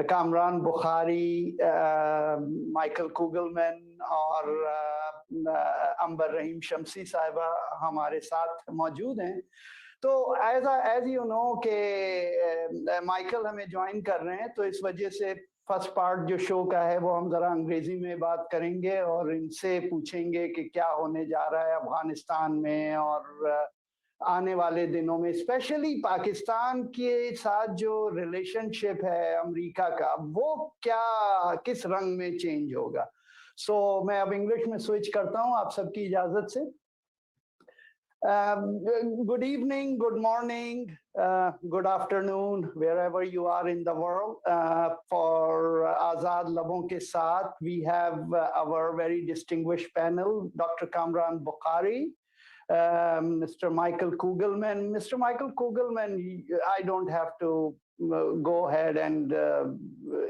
کامران بخاری, Michael کوگل اور عنبر رحیم شمسی صاحبہ ہمارے ساتھ موجود ہیں. تو ایز یو نو کہ مائیکل ہمیں جوائن کر رہے ہیں, تو اس وجہ سے فرسٹ پارٹ جو شو کا ہے وہ ہم ذرا انگریزی میں بات کریں گے اور ان سے پوچھیں گے کہ کیا ہونے جا رہا ہے افغانستان میں اور آنے والے دنوں میں, اسپیشلی پاکستان کے ساتھ جو ریلیشن شپ ہے امریکہ کا, وہ کیا کس رنگ میں چینج ہوگا. سو میں اب انگلش میں سوئچ کرتا ہوں آپ سب کی اجازت سے. Good evening, good morning, good afternoon, wherever you are in the world. For Azad Labon ke Saath, we have our very distinguished panel, Dr. Kamran Bukhari, Mr. Maikel Kugelman. Mr. Maikel Kugelman, I don't have to go ahead and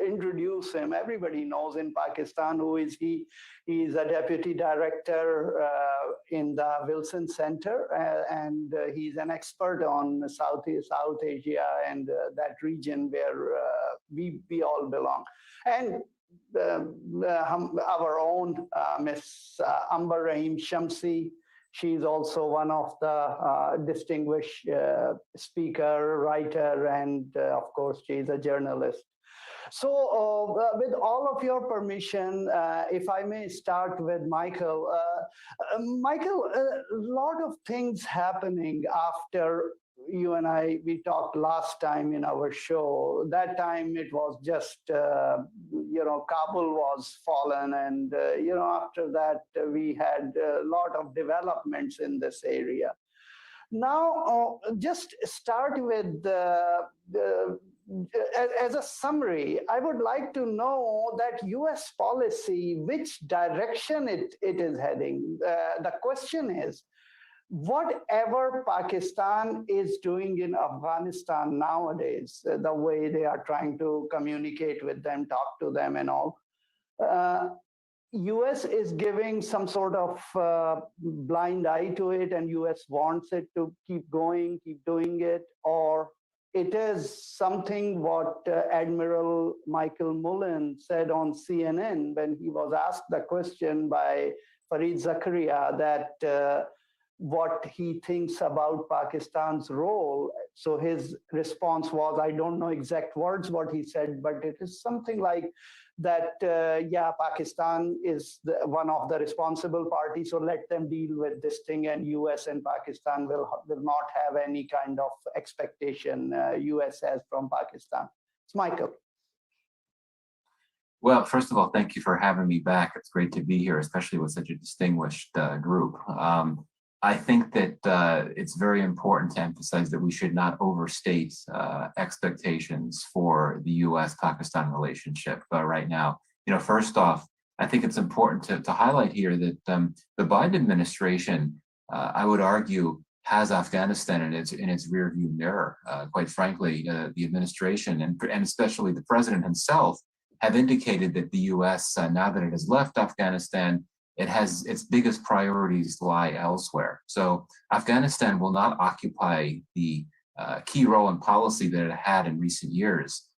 introduce him. Everybody knows in Pakistan who is he. He is a deputy director in the Wilson Center, and he's an expert on South Asia and that region where we all belong. And our own Miss Amber Rahim Shamsi. She's also one of the distinguished speaker, writer, and of course, she's a journalist. So with all of your permission, if I may start with Maikel. Maikel, a lot of things happening after you and we talked last time in our show. That time it was just, Kabul was fallen, and, after that we had a lot of developments in this area. Now, just start with as a summary, I would like to know that US policy, which direction it is heading. The question is, whatever Pakistan is doing in Afghanistan nowadays, the way they are trying to communicate with them, talk to them and all, US is giving some sort of blind eye to it, and US wants it to keep going, keep doing it, or it is something what Admiral Michael Mullen said on CNN when he was asked the question by Fareed Zakaria that what he thinks about Pakistan's role. So his response was, I don't know exact words what he said, but it is something like that, Pakistan is one of the responsible parties, so let them deal with this thing, and US and Pakistan will not have any kind of expectation US has from Pakistan. It's Maikel. Well, first of all, thank you for having me back. It's great to be here, especially with such a distinguished group. I think that it's very important to emphasize that we should not overstate expectations for the US-Pakistan relationship right now. First off, I think it's important to highlight here that the Biden administration, I would argue, has Afghanistan in its rearview mirror. Quite frankly, the administration and especially the president himself have indicated that the US, now that it has left Afghanistan, it has its biggest priorities lie elsewhere. So Afghanistan will not occupy the key role in policy that it had in recent years.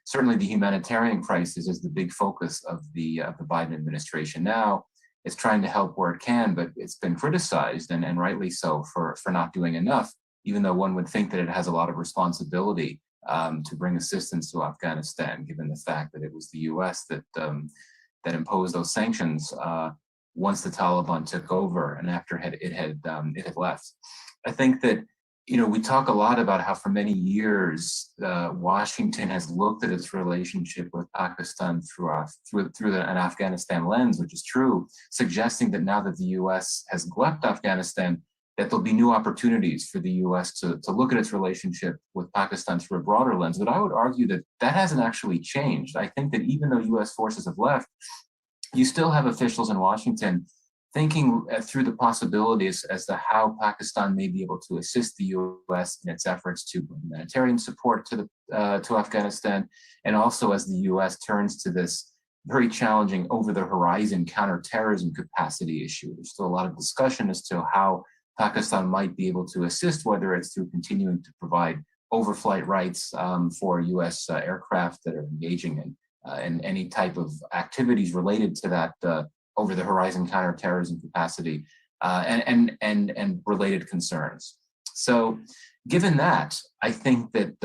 Certainly the humanitarian crisis is the big focus of the Biden administration now. It's trying to help where it can, but it's been criticized, and rightly so, for not doing enough, even though one would think that it has a lot of responsibility to bring assistance to Afghanistan, given the fact that it was the US that imposed those sanctions once the Taliban took over and after it had left. I think that we talk a lot about how for many years Washington has looked at its relationship with Pakistan through an Afghanistan lens, which is true, suggesting that now that the US has left Afghanistan, that there'll be new opportunities for the US to look at its relationship with Pakistan through a broader lens. But I would argue that hasn't actually changed. I think that even though US forces have left, you still have officials in Washington thinking through the possibilities as to how Pakistan may be able to assist the US in its efforts to bring humanitarian support to Afghanistan, and also as the US turns to this very challenging over-the-horizon counterterrorism capacity issue. There's still a lot of discussion as to how Pakistan might be able to assist, whether it's through continuing to provide overflight rights for U.S. Aircraft that are engaging in any type of activities related to that over-the-horizon counterterrorism capacity and related concerns. So, given that, I think that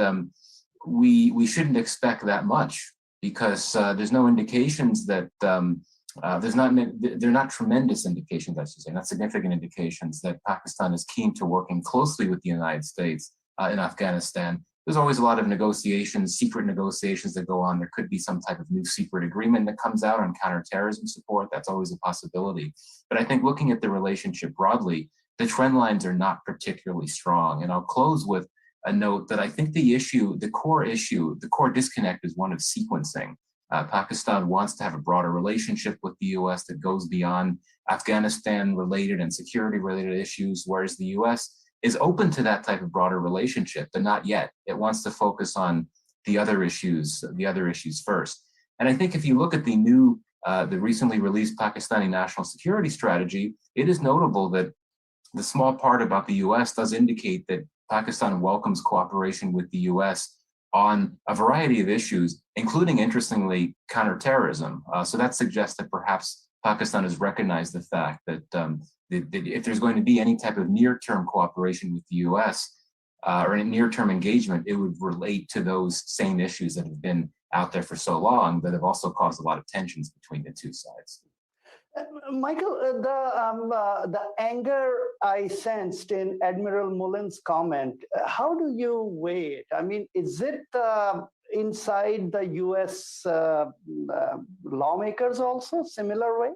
we shouldn't expect that much, because there's no indications that they're not tremendous indications, I should say, not significant indications that Pakistan is keen to working closely with the United States in Afghanistan. There's always a lot of negotiations, secret negotiations that go on. There could be some type of new secret agreement that comes out on counterterrorism support. That's always a possibility. But I think looking at the relationship broadly, the trend lines are not particularly strong. And I'll close with a note that I think the core disconnect is one of sequencing. Pakistan wants to have a broader relationship with the US that goes beyond Afghanistan-related and security-related issues, whereas the US is open to that type of broader relationship, but not yet. It wants to focus on the other issues first. And I think if you look at the recently released Pakistani national security strategy, it is notable that the small part about the US does indicate that Pakistan welcomes cooperation with the US on a variety of issues, including, interestingly, counterterrorism. So that suggests that perhaps Pakistan has recognized the fact that if there's going to be any type of near-term cooperation with the US or a near-term engagement, it would relate to those same issues that have been out there for so long that have also caused a lot of tensions between the two sides. Michael, the anger I sensed in Admiral Mullen's comment, how do you weigh it? I mean, is it inside the US lawmakers also similar way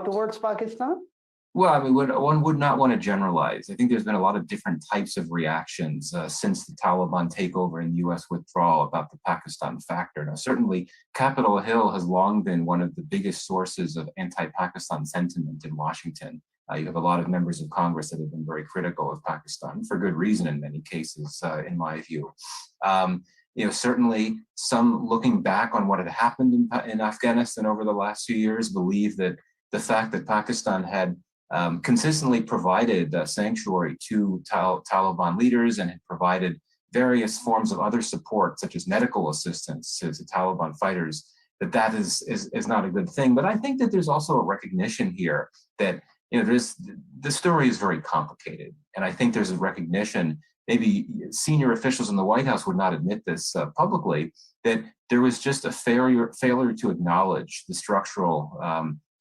towards Pakistan? Well, I mean, one would not want to generalize. I think there's been a lot of different types of reactions since the Taliban takeover and US withdrawal about the Pakistan factor. Now, certainly, Capitol Hill has long been one of the biggest sources of anti-Pakistan sentiment in Washington. You have a lot of members of Congress that have been very critical of Pakistan, for good reason in many cases, in my view. Certainly, some looking back on what had happened in Afghanistan over the last few years believe that the fact that Pakistan had consistently provided sanctuary to Taliban leaders and had provided various forms of other support, such as medical assistance to Taliban fighters, that is not a good thing. But I think that there's also a recognition here that the story is very complicated, and I think there's a recognition. Maybe senior officials in the White House would not admit this publicly, that there was just a failure to acknowledge the structural.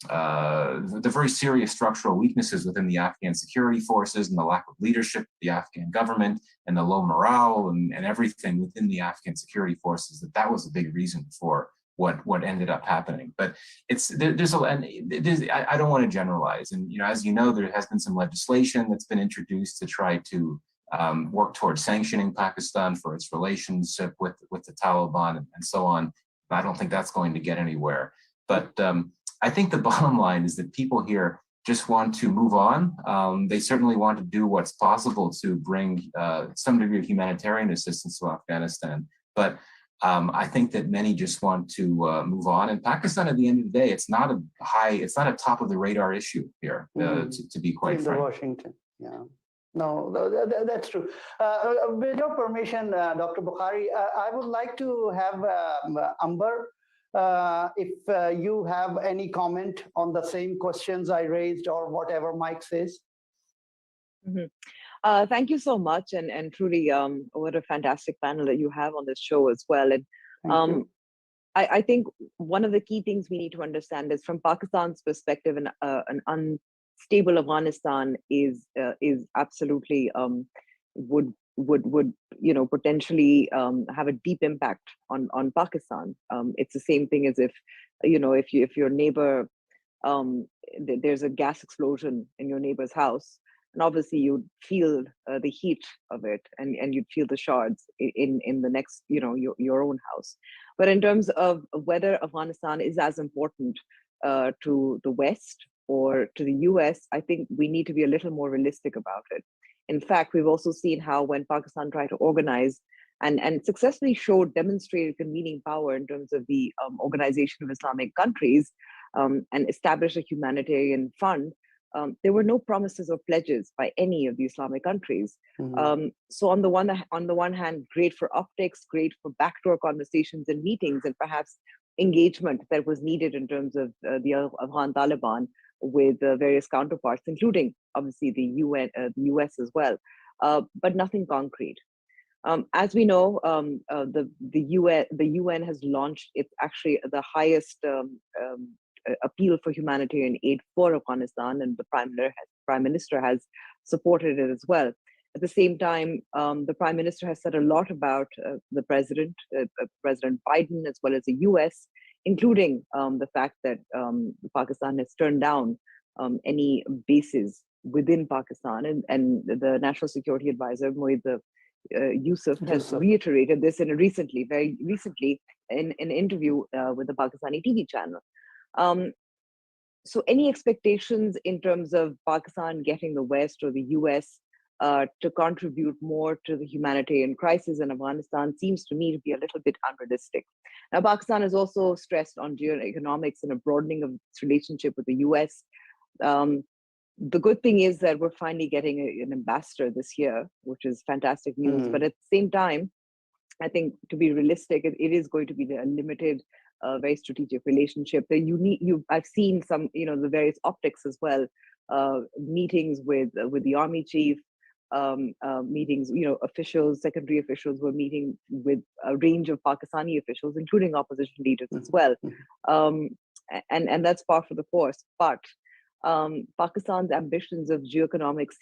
The very serious structural weaknesses within the Afghan security forces and the lack of leadership of the Afghan government and the low morale and everything within the Afghan security forces, that was a big reason for what ended up happening. But I don't want to generalize. And as you know, there has been some legislation that's been introduced to try to work towards sanctioning Pakistan for its relationship with the Taliban and so on. I don't think that's going to get anywhere. But I think the bottom line is that people here just want to move on. They certainly want to do what's possible to bring some degree of humanitarian assistance to Afghanistan. But I think that many just want to move on. And Pakistan, at the end of the day, it's not a top of the radar issue here, to be quite frank. Washington, yeah. No, that's true. With your permission, Dr. Bukkhari, I would like to have Amber, if you have any comment on the same questions I raised or whatever Mike says. Mm-hmm. Thank you so much, and truly, what a fantastic panel that you have on this show as well. And I think one of the key things we need to understand is, from Pakistan's perspective, an unstable Afghanistan is absolutely would potentially have a deep impact on Pakistan. It's the same thing as if your neighbor, there's a gas explosion in your neighbor's house, and obviously you'd feel the heat of it, and you'd feel the shards in the next, your own house. But in terms of whether Afghanistan is as important to the West or to the US, I think we need to be a little more realistic about it. In fact, we've also seen how when Pakistan tried to organize and successfully demonstrated convening power in terms of the Organization of Islamic Countries and established a humanitarian fund, there were no promises or pledges by any of the Islamic countries. So on the one hand, great for optics, great for backdoor conversations and meetings, and perhaps engagement that was needed in terms of the Afghan Taliban with various counterparts, including obviously the US as well, but nothing concrete. As we know, the UN has launched, it's actually the highest appeal for humanitarian aid for Afghanistan, and the Prime Minister has supported it as well. At the same time, the Prime Minister has said a lot about the President Biden, as well as the US, including the fact that Pakistan has turned down any bases within Pakistan, and the National Security Advisor, Moeed Yusuf, has reiterated this very recently in an interview with the Pakistani TV channel. So any expectations in terms of Pakistan getting the West or the US to contribute more to the humanitarian crisis in Afghanistan seems to me to be a little bit unrealistic. Now, Pakistan has also stressed on geoeconomics and a broadening of its relationship with the US. The good thing is that we're finally getting an ambassador this year, which is fantastic news. But at the same time, I think to be realistic, it is going to be a limited, very strategic relationship. I've seen some, the various optics as well, meetings with the army chief, meetings, officials, secondary officials were meeting with a range of Pakistani officials, including opposition leaders as well. And that's par for the course. But Pakistan's ambitions of geoeconomics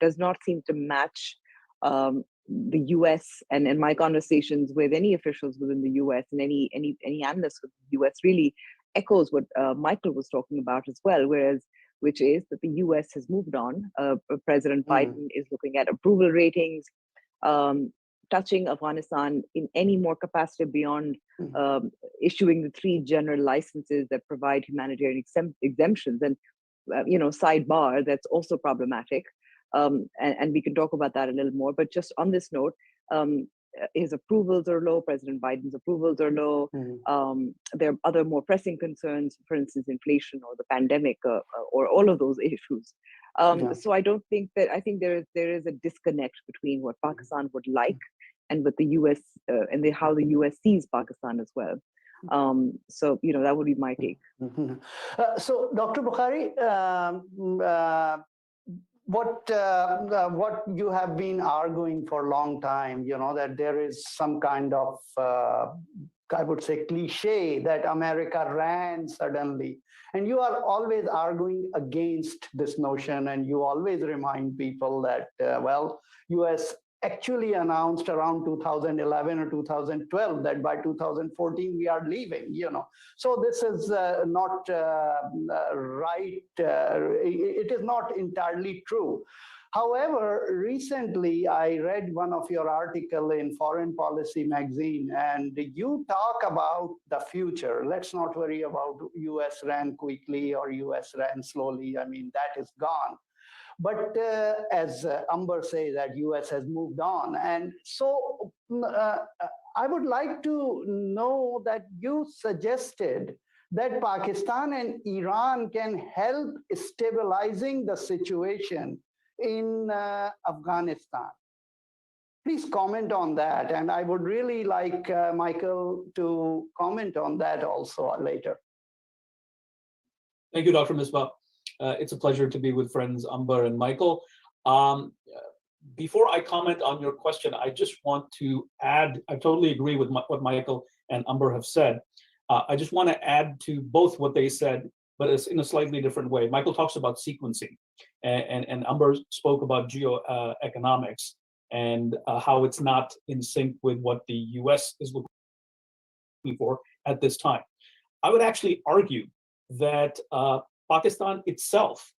does not seem to match the US, and in my conversations with any officials within the US and any analysts with the US really echoes what Maikel was talking about as well, which is that the US has moved on. President Biden is looking at approval ratings, touching Afghanistan in any more capacity beyond issuing the 3 general licenses that provide humanitarian exemptions. And, sidebar, that's also problematic. And we can talk about that a little more. But just on this note, his approvals are low. President Biden's approvals are low. There are other more pressing concerns, for instance, inflation or the pandemic, or all of those issues. So I think there is a disconnect between what Pakistan would like and what the US and how the US sees Pakistan as well. So that would be my take. So Dr. Bukhari, what you have been arguing for a long time, that there is some kind of, I would say, cliche that America ran suddenly. And you are always arguing against this notion, and you always remind people that, US actually announced around 2011 or 2012 that by 2014 we are leaving, So this is not right. It is not entirely true. However, recently I read one of your articles in Foreign Policy magazine, and you talk about the future. Let's not worry about US ran quickly or US ran slowly. I mean, that is gone. But as Amber says, that US has moved on. And so I would like to know that you suggested that Pakistan and Iran can help stabilizing the situation in Afghanistan. Please comment on that. And I would really like Maikel to comment on that also later. Thank you, Dr. Misbah. It's a pleasure to be with friends Amber and Maikel. Before I comment on your question, I just want to add, I totally agree with what Maikel and Amber have said. I just want to add to both what they said, but it's in a slightly different way. Maikel talks about sequencing, and Amber spoke about geoeconomics and how it's not in sync with what the US is looking for at this time. I would actually argue that Pakistan itself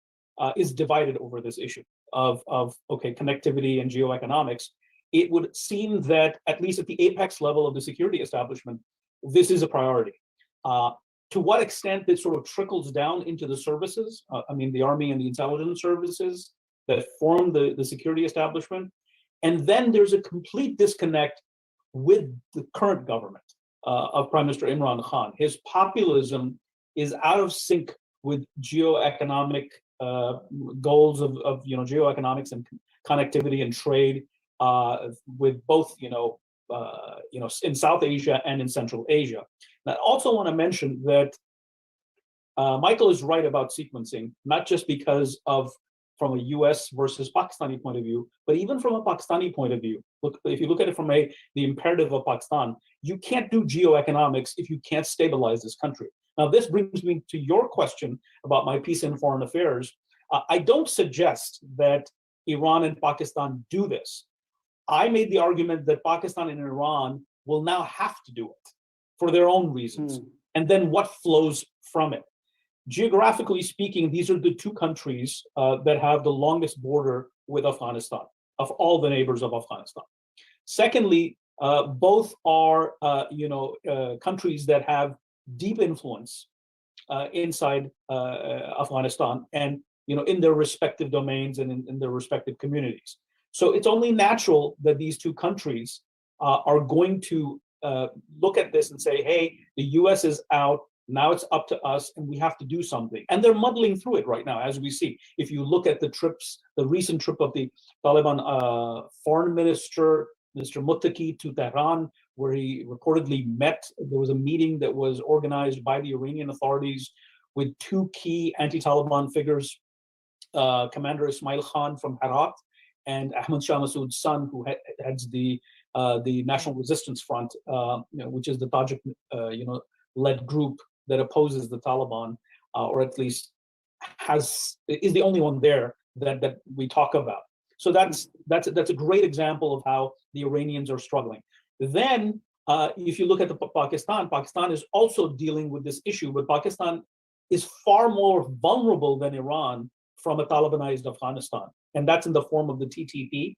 is divided over this issue of connectivity and geoeconomics. It would seem that at least at the apex level of the security establishment, this is a priority. To what extent it sort of trickles down into the services, the army and the intelligence services that form the security establishment. And then there's a complete disconnect with the current government of Prime Minister Imran Khan. His populism is out of sync with geoeconomic goals of geoeconomics and connectivity and trade with both in South Asia and in Central Asia. And I also want to mention that Michael is right about sequencing, not just because of from a US versus Pakistani point of view, but even from a Pakistani point of view. Look, if you look at it from the imperative of Pakistan, you can't do geoeconomics if you can't stabilize this country. Now, this brings me to your question about my piece in foreign affairs. I don't suggest that Iran and Pakistan do this. I made the argument that Pakistan and Iran will now have to do it for their own reasons. And then what flows from it? Geographically speaking, these are the two countries that have the longest border with Afghanistan, of all the neighbors of Afghanistan. Secondly, both are countries that have deep influence inside Afghanistan and in their respective domains and in their respective communities. So it's only natural that these two countries are going to look at this and say, hey, the US is out, now it's up to us and we have to do something. And they're muddling through it right now, as we see. If you look at the recent trip of the Taliban foreign minister, Mr. Muttaqi, to Tehran, where he reportedly met, there was a meeting that was organized by the Iranian authorities with two key anti-Taliban figures, Commander Ismail Khan from Herat and Ahmad Shah Massoud's son, who heads the National Resistance Front, which is the Tajik, led group that opposes the Taliban, or at least is the only one there that we talk about. So that's a great example of how the Iranians are struggling. Then, if you look at Pakistan is also dealing with this issue, but Pakistan is far more vulnerable than Iran from a Talibanized Afghanistan, and that's in the form of the TTP.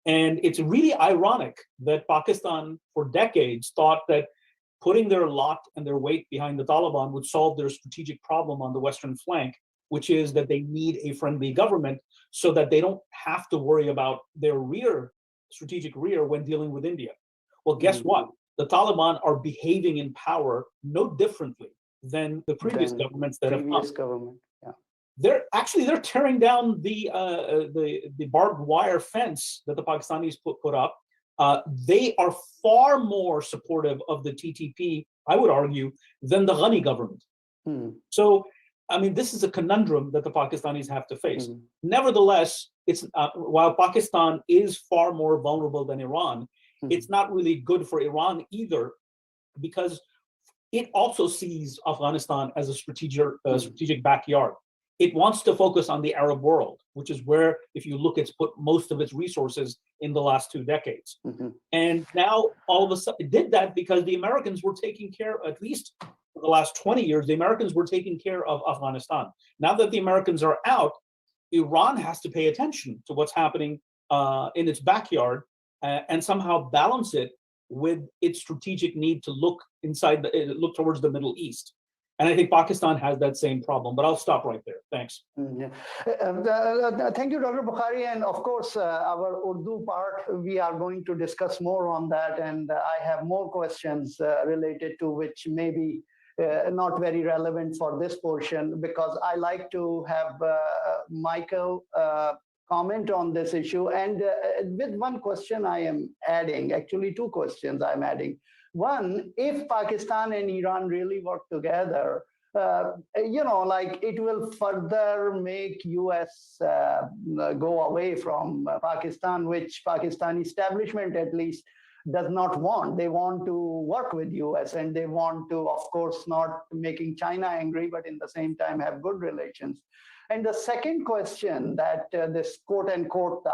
And it's really ironic that Pakistan, for decades, thought that putting their lot and their weight behind the Taliban would solve their strategic problem on the Western flank, which is that they need a friendly government so that they don't have to worry about their strategic rear when dealing with India. Well, guess what? The Taliban are behaving in power no differently than the previous governments that have come. They're tearing down the barbed wire fence that the Pakistanis put up. They are far more supportive of the TTP, I would argue, than the Ghani government. So, I mean, this is a conundrum that the Pakistanis have to face. Nevertheless, while Pakistan is far more vulnerable than Iran, it's not really good for Iran either, because it also sees Afghanistan as a strategic backyard. It wants to focus on the Arab world, which is where, if you look, it's put most of its resources in the last 2 decades. And now, all of a sudden, it did that because the Americans were taking care, at least for the last 20 years, the Americans were taking care of Afghanistan. Now that the Americans are out, Iran has to pay attention to what's happening in its backyard and somehow balance it with its strategic need to look towards the Middle East. And I think Pakistan has that same problem, but I'll stop right there. Thanks. Thank you, Dr. Bukkhari. And of course, our Urdu part, we are going to discuss more on that. And I have more questions related to which may be not very relevant for this portion, because I like to have Maikel comment on this issue. And with one question I am adding, actually 2 questions I'm adding. One, if Pakistan and Iran really work together, it will further make US go away from Pakistan, which Pakistani establishment at least does not want. They want to work with US, and they want to, of course, not making China angry, but in the same time have good relations. And the second question, that this quote unquote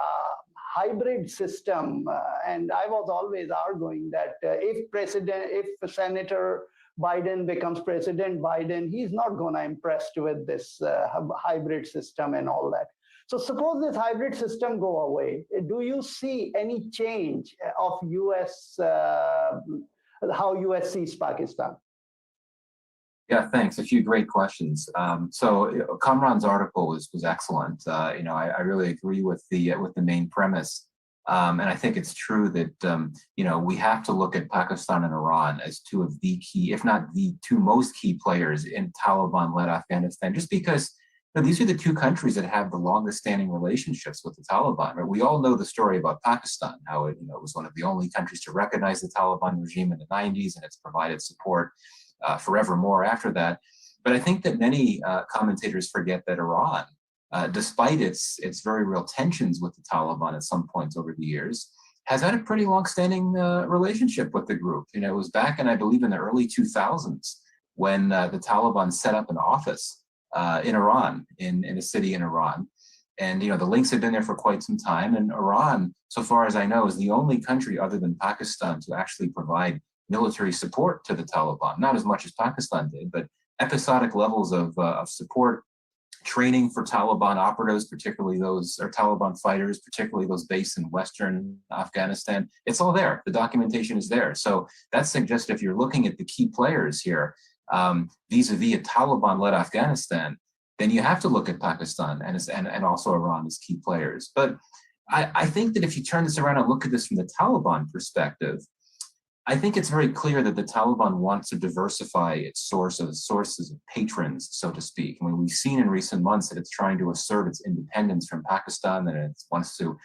hybrid system, and I was always arguing that if Senator Biden becomes President Biden, he's not going to impress with this hybrid system and all that. So suppose this hybrid system go away, do you see any change of US, how US sees Pakistan? Yeah, thanks. A few great questions. So Kamaran's article was excellent. I really agree with the main premise, and I think it's true that we have to look at Pakistan and Iran as 2 of the key, if not the 2 most key players in Taliban-led Afghanistan. Just because Now, these are the two countries that have the longest standing relationships with the Taliban. Right? We all know the story about Pakistan, how it was one of the only countries to recognize the Taliban regime in the 90s, and it's provided support forevermore after that. But I think that many commentators forget that Iran, despite its very real tensions with the Taliban at some points over the years, has had a pretty long-standing relationship with the group. It was back in, I believe, in the early 2000s when the Taliban set up an office in Iran, in a city in Iran. And, the links had been there for quite some time. And Iran, so far as I know, is the only country other than Pakistan to actually provide military support to the Taliban. Not as much as Pakistan did, but episodic levels of support, training for Taliban operatives, particularly those, or Taliban fighters, particularly those based in Western Afghanistan. It's all there. The documentation is there. So that suggests if you're looking at the key players here, vis-a-vis a Taliban-led Afghanistan, then you have to look at Pakistan and also Iran as key players. But I think that if you turn this around and look at this from the Taliban perspective, I think it's very clear that the Taliban wants to diversify its sources of patrons, so to speak. I mean, we've seen in recent months that it's trying to assert its independence from Pakistan, and it wants to,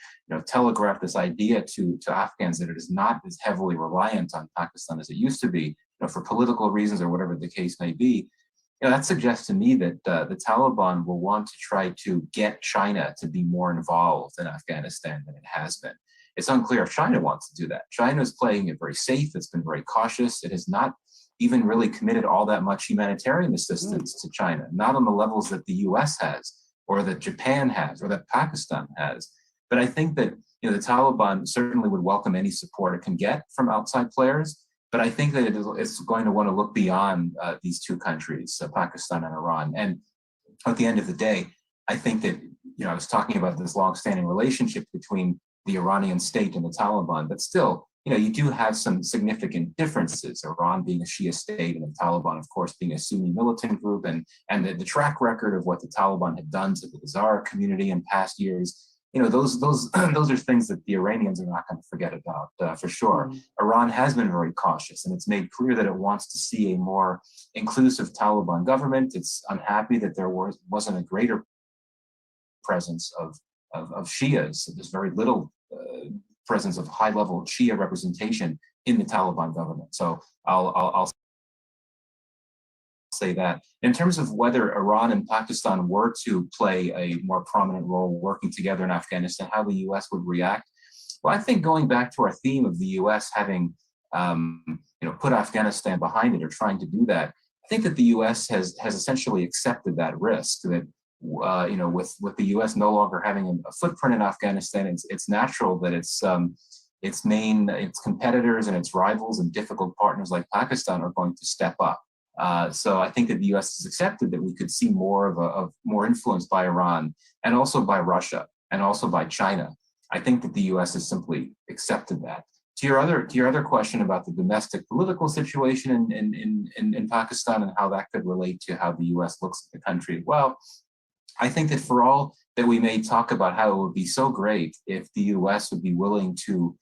telegraph this idea to Afghans that it is not as heavily reliant on Pakistan as it used to be, for political reasons or whatever the case may be. That suggests to me that the Taliban will want to try to get China to be more involved in Afghanistan than it has been. It's unclear if China wants to do that. China is playing it very safe. It's been very cautious. It has not even really committed all that much humanitarian assistance to China, not on the levels that the US has, or that Japan has, or that Pakistan has. But I think that the Taliban certainly would welcome any support it can get from outside players. But I think that it's going to want to look beyond these two countries, Pakistan and Iran. And at the end of the day, I think that, I was talking about this long-standing relationship between the Iranian state and the Taliban, but still, you do have some significant differences. Iran being a Shia state and the Taliban, of course, being a Sunni militant group, and the track record of what the Taliban had done to the Hazara community in past years. Those are things that the Iranians are not going to forget about, for sure. Iran has been very cautious, and it's made clear that it wants to see a more inclusive Taliban government. It's unhappy that there wasn't a greater presence of Shias. There's very little presence of high-level Shia representation in the Taliban government. So I'll say that. In terms of whether Iran and Pakistan were to play a more prominent role working together in Afghanistan, how the U.S. would react, well, I think going back to our theme of the U.S. having put Afghanistan behind it or trying to do that, I think that the U.S. has essentially accepted that risk, that with the U.S. no longer having a footprint in Afghanistan, it's natural that its competitors and its rivals and difficult partners like Pakistan are going to step up. So I think that the U.S. has accepted that we could see more of more influence by Iran and also by Russia and also by China. I think that the U.S. has simply accepted that. To your other question about the domestic political situation in Pakistan and how that could relate to how the U.S. looks at the country, well, I think that for all that we may talk about how it would be so great if the U.S. would be willing to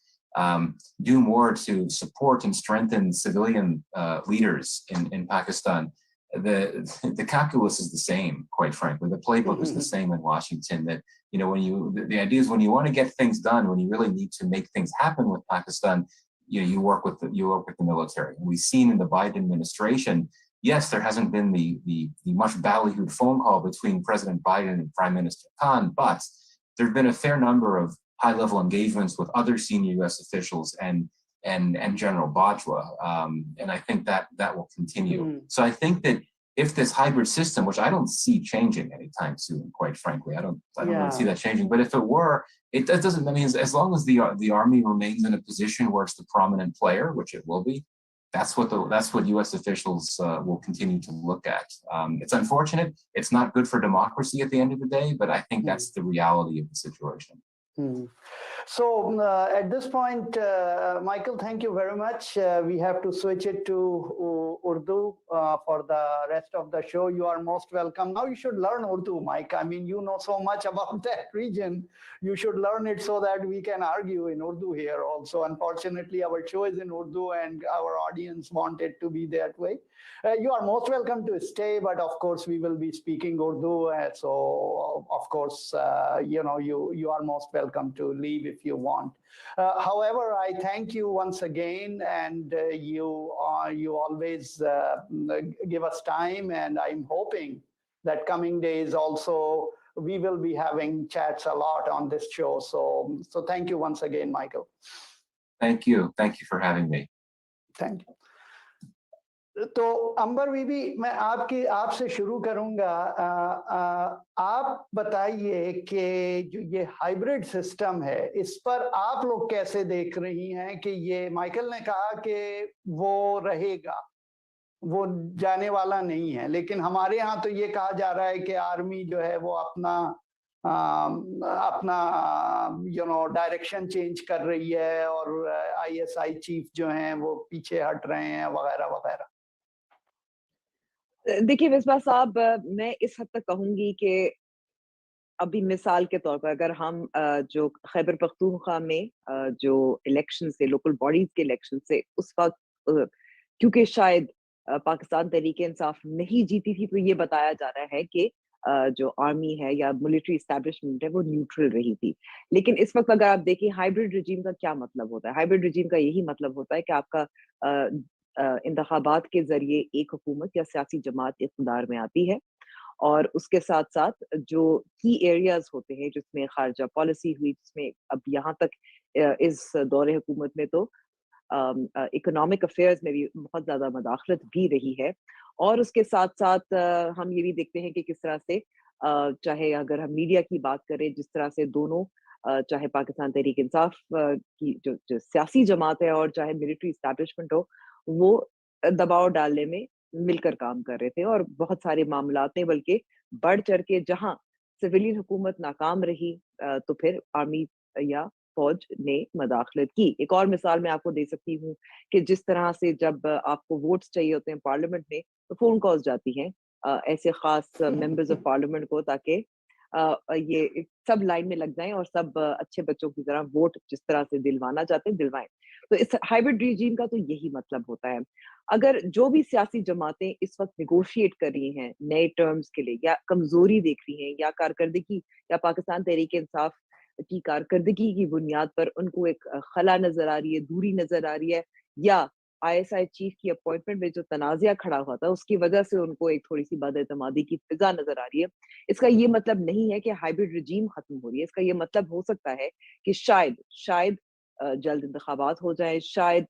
do more to support and strengthen civilian leaders in Pakistan, the calculus is the same, quite frankly. The playbook is the same in Washington. That the idea is when you want to get things done, when you really need to make things happen with Pakistan, you work with the military. And we've seen in the Biden administration. Yes, there hasn't been the much ballyhooed phone call between President Biden and Prime Minister Khan, but there have been a fair number of high-level engagements with other senior U.S. officials and General Bajwa, and I think that will continue. So I think that if this hybrid system, which I don't see changing anytime soon, quite frankly, I don't really see that changing. But if it were, it doesn't. I mean, as long as the army remains in a position where it's the prominent player, which it will be. That's what U.S. officials will continue to look at. It's unfortunate. It's not good for democracy at the end of the day, but I think that's the reality of the situation. So at this point, Michael, thank you very much. We have to switch it to Urdu for the rest of the show. You are most welcome. Now you should learn Urdu, Mike. I mean, you know so much about that region. You should learn it so that we can argue in Urdu here also. Unfortunately, our show is in Urdu and our audience want it to be that way. You are most welcome to stay, but of course we will be speaking Urdu. So of course, you are most welcome to leave if you want. However, I thank you once again, and you always give us time, and I'm hoping that coming days also we will be having chats a lot on this show. So thank you once again, Michael. Thank you for having me. Thank you. تو امبر be be میں آپ سے شروع کروں گا. آپ بتائیے کہ جو یہ ہائیبرڈ سسٹم ہے اس پر آپ لوگ کیسے دیکھ رہی ہیں کہ یہ مائیکل نے کہا کہ وہ رہے گا, وہ جانے والا نہیں ہے, لیکن ہمارے ہاں تو یہ کہا جا رہا ہے کہ آرمی جو ہے وہ اپنا ڈائریکشن چینج کر رہی ہے اور ISI چیف جو ہیں وہ پیچھے ہٹ رہے ہیں وغیرہ وغیرہ. دیکھیے مصباح صاحب, میں اس حد تک کہوں گی کہ ابھی مثال کے طور پر اگر ہم جو خیبر پختونخوا میں جو الیکشن سے, لوکل باڈیز کے الیکشن سے اس وقت کیونکہ شاید پاکستان تحریک انصاف نہیں جیتی تھی, تو یہ بتایا جا رہا ہے کہ جو آرمی ہے یا ملٹری اسٹیبلشمنٹ ہے وہ نیوٹرل رہی تھی. لیکن اس وقت اگر آپ دیکھیں ہائیبرڈ رجیم کا کیا مطلب ہوتا ہے, ہائیبرڈ رجیم کا یہی مطلب ہوتا ہے کہ آپ کا انتخابات کے ذریعے ایک حکومت یا سیاسی جماعت اقتدار میں آتی ہے, اور اس کے ساتھ ساتھ جو کی ایریاز ہوتے ہیں جس میں خارجہ پالیسی ہوئی, جس میں اب یہاں تک اس دور حکومت میں تو اکنامک افیئرز میں بھی بہت زیادہ مداخلت بھی رہی ہے. اور اس کے ساتھ ساتھ ہم یہ بھی دیکھتے ہیں کہ کس طرح سے چاہے اگر ہم میڈیا کی بات کریں, جس طرح سے دونوں چاہے پاکستان تحریک انصاف کی جو سیاسی جماعت ہے اور چاہے ملٹری اسٹیبلشمنٹ ہو, وہ دباؤ ڈالنے میں مل کر کام کر رہے تھے, اور بہت سارے معاملات میں بلکہ بڑھ چڑھ کے جہاں سویلین حکومت ناکام رہی تو پھر آرمی یا فوج نے مداخلت کی. ایک اور مثال میں آپ کو دے سکتی ہوں کہ جس طرح سے جب آپ کو ووٹس چاہیے ہوتے ہیں پارلیمنٹ میں تو فون کالز جاتی ہیں ایسے خاص ممبرز آف پارلیمنٹ کو, تاکہ یہ سب لائن میں لگ جائیں اور سب اچھے بچوں کی طرح ووٹ جس طرح سے دلوانا چاہتے ہیں دلوائیں. تو اس ہائیبرڈ ریجیم کا تو یہی مطلب ہوتا ہے. اگر جو بھی سیاسی جماعتیں اس وقت نیگوشیٹ کر رہی ہیں نئے ٹرمز کے لیے, یا کمزوری دیکھ رہی ہیں, یا کارکردگی یا پاکستان تحریک انصاف کی کارکردگی کی بنیاد پر ان کو ایک خلا نظر آ رہی ہے, دوری نظر آ رہی ہے, یا ISI چیف کی اپوائنٹمنٹ میں جو تنازعہ کھڑا ہوا تھا اس کی وجہ سے ان کو ایک تھوڑی سی بد اعتمادی کی فضا نظر آ رہی ہے, اس کا یہ مطلب نہیں ہے کہ ہائیبرڈ رجیم ختم ہو رہی ہے. اس کا یہ مطلب ہو سکتا ہے کہ شاید جلد انتخابات ہو جائیں, شاید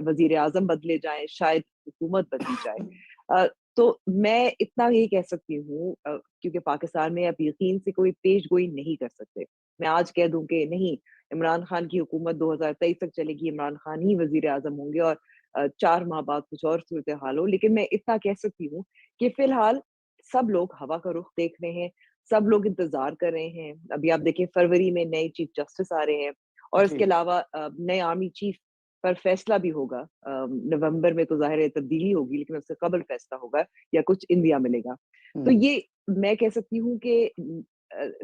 وزیر اعظم بدلے جائیں, شاید حکومت بدلی جائے. تو میں اتنا ہی کہہ سکتی ہوں, کیونکہ پاکستان میں اب یقین سے کوئی پیش گوئی نہیں کر سکتے. میں آج کہہ دوں کہ نہیں, عمران خان کی حکومت 2023 تک چلے گی, عمران خان ہی وزیر اعظم ہوں گے اور 4 ماہ بعد کچھ اور صورتحال ہو. لیکن میں اتنا کہہ سکتی ہوں کہ فی الحال سب لوگ ہوا کا رخ دیکھ رہے ہیں, سب لوگ انتظار کر رہے ہیں. ابھی آپ دیکھیں فروری میں نئے چیف جسٹس آ رہے ہیں, اور اس کے علاوہ نئے آرمی چیف پر فیصلہ بھی ہوگا. نومبر میں تو ظاہر ہے تبدیلی ہوگی, لیکن اس سے قبل فیصلہ ہوگا یا کچھ انڈیا ملے گا. تو یہ میں کہہ سکتی ہوں کہ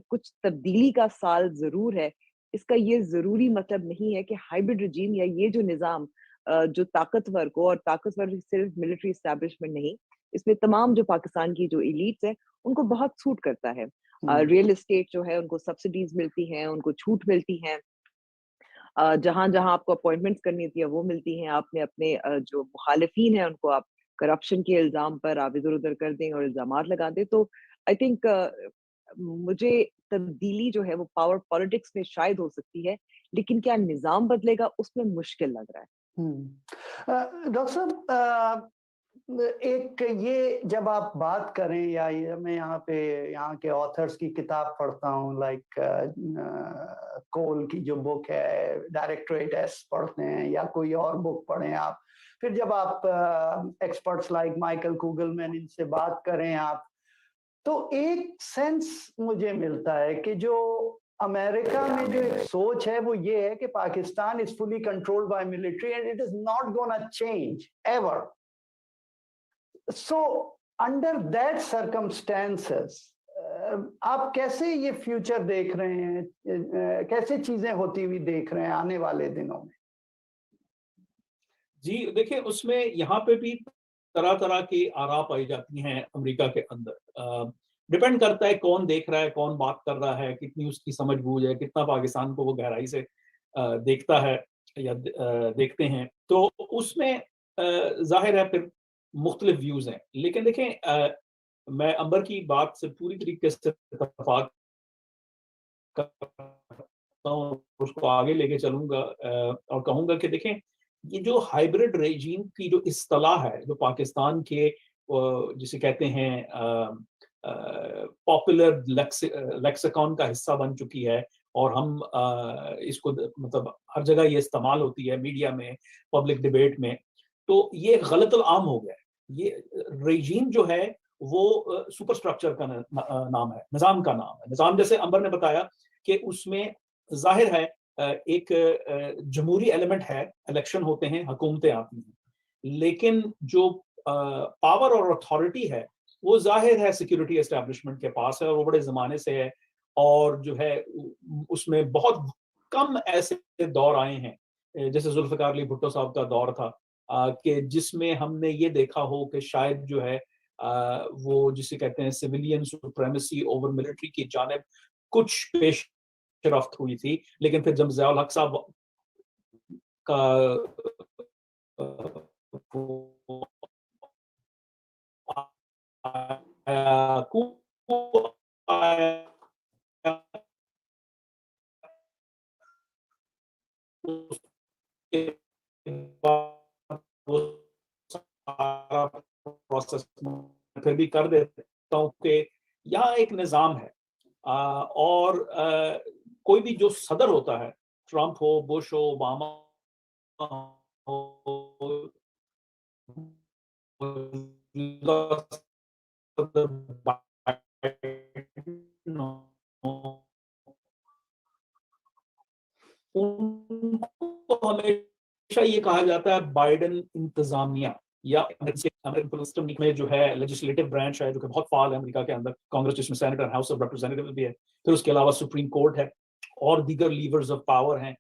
کچھ تبدیلی کا سال ضرور ہے. اس کا یہ ضروری مطلب نہیں ہے کہ ہائیبرڈ رجیم یا یہ جو نظام جو طاقتور کو, اور طاقتور صرف ملٹری اسٹیبلشمنٹ نہیں, اس میں تمام جو پاکستان کی جو ایلیٹس ہیں ان کو بہت چھوٹ کرتا ہے. ریئل اسٹیٹ جو ہے ان کو سبسڈیز ملتی ہیں, ان کو چھوٹ ملتی ہیں, جہاں جہاں آپ کو اپوائنٹمنٹس کرنی ہوتی ہے وہ ملتی ہیں. آپ نے اپنے جو مخالفین ہیں ان کو آپ کرپشن کے الزام پر آپ ادھر ادھر کر دیں اور الزامات لگا دیں. تو آئی تھنک مجھے تبدیلی جو ہے وہ پاور پالیٹکس میں شاید ہو سکتی ہے, لیکن کیا نظام بدلے گا اس میں مشکل لگ رہا ہے. ڈاکٹر صاحب, ایک یہ جب آپ بات کریں, یا میں یہاں کے آتھرس کی کتاب پڑھتا ہوں, لائک کول کی جو بک ہے ڈائریکٹوریٹ ایس پڑھتے ہیں, یا کوئی اور بک پڑھیں آپ, پھر جب آپ ایکسپرٹس لائک مائیکل کوگل مین ان سے بات کریں آپ, تو ایک سینس مجھے ملتا ہے کہ جو امریکہ میں جو ایک سوچ ہے وہ یہ ہے کہ Pakistan is fully controlled by military and it is not gonna change ever. So under that circumstances آپ کیسے یہ فیوچر دیکھ رہے ہیں, کیسے چیزیں ہوتی ہوئی دیکھ رہے ہیں آنے والے دنوں میں؟ جی دیکھیں, اس میں یہاں پہ بھی طرح طرح کی آراء پائی جاتی ہیں امریکہ کے اندر. ڈپینڈ کرتا ہے کون دیکھ رہا ہے, کون بات کر رہا ہے, کتنی اس کی سمجھ بوجھ ہے, کتنا پاکستان کو وہ گہرائی سے دیکھتا ہے یا دیکھتے ہیں. تو اس میں ظاہر ہے پھر مختلف ویوز ہیں. لیکن دیکھیں میں عنبر کی بات سے پوری طریقے سے اتفاق کرتا ہوں, اس کو آگے لے کے چلوں گا اور کہوں گا کہ دیکھیں یہ جو ہائیبرڈ ریجیم کی جو اصطلاح ہے, جو پاکستان کے جسے کہتے ہیں پاپولر لیکسیکون کا حصہ بن چکی ہے, اور ہم اس کو مطلب ہر جگہ یہ استعمال ہوتی ہے, میڈیا میں, پبلک ڈبیٹ میں, تو یہ ایک غلط العام ہو گیا ہے. یہ ریجیم جو ہے وہ سپر اسٹرکچر کا نام ہے, نظام کا نام ہے. نظام جیسے عنبر نے بتایا کہ اس میں ظاہر ہے ایک جمہوری ایلیمنٹ ہے, الیکشن ہوتے ہیں, حکومتیں آتی ہیں, لیکن جو پاور اور اتھارٹی ہے وہ ظاہر ہے سیکورٹی اسٹیبلشمنٹ کے پاس ہے, اور وہ بڑے زمانے سے ہے. اور جو ہے اس میں بہت کم ایسے دور آئے ہیں جیسے ذوالفقار علی بھٹو صاحب کا دور تھا کہ جس میں ہم نے یہ دیکھا ہو کہ شاید جو ہے وہ جسے کہتے ہیں سویلین سپریمیسی اوور ملٹری کی جانب کچھ پیش رفت ہوئی تھی. لیکن پھر جب ضیاء الحق صاحب کا پھر بھی کر دیتا ہوں کہ یہاں ایک نظام ہے, اور کوئی بھی جو صدر ہوتا ہے, ٹرمپ ہو, بش ہو, اوباما ہو, ان کو ہمیشہ یہ کہا جاتا ہے بائیڈن انتظامیہ, یا میں جو ہے لیجسلیٹو برانچ ہے جو کہ بہت فعال ہے امریکہ کے اندر, کانگریس جس میں سینیٹر, ہاؤس آف ریپرزینٹیو بھی ہے, پھر اس کے علاوہ سپریم کورٹ ہے اور دیگر لیورز آف پاور ہیں.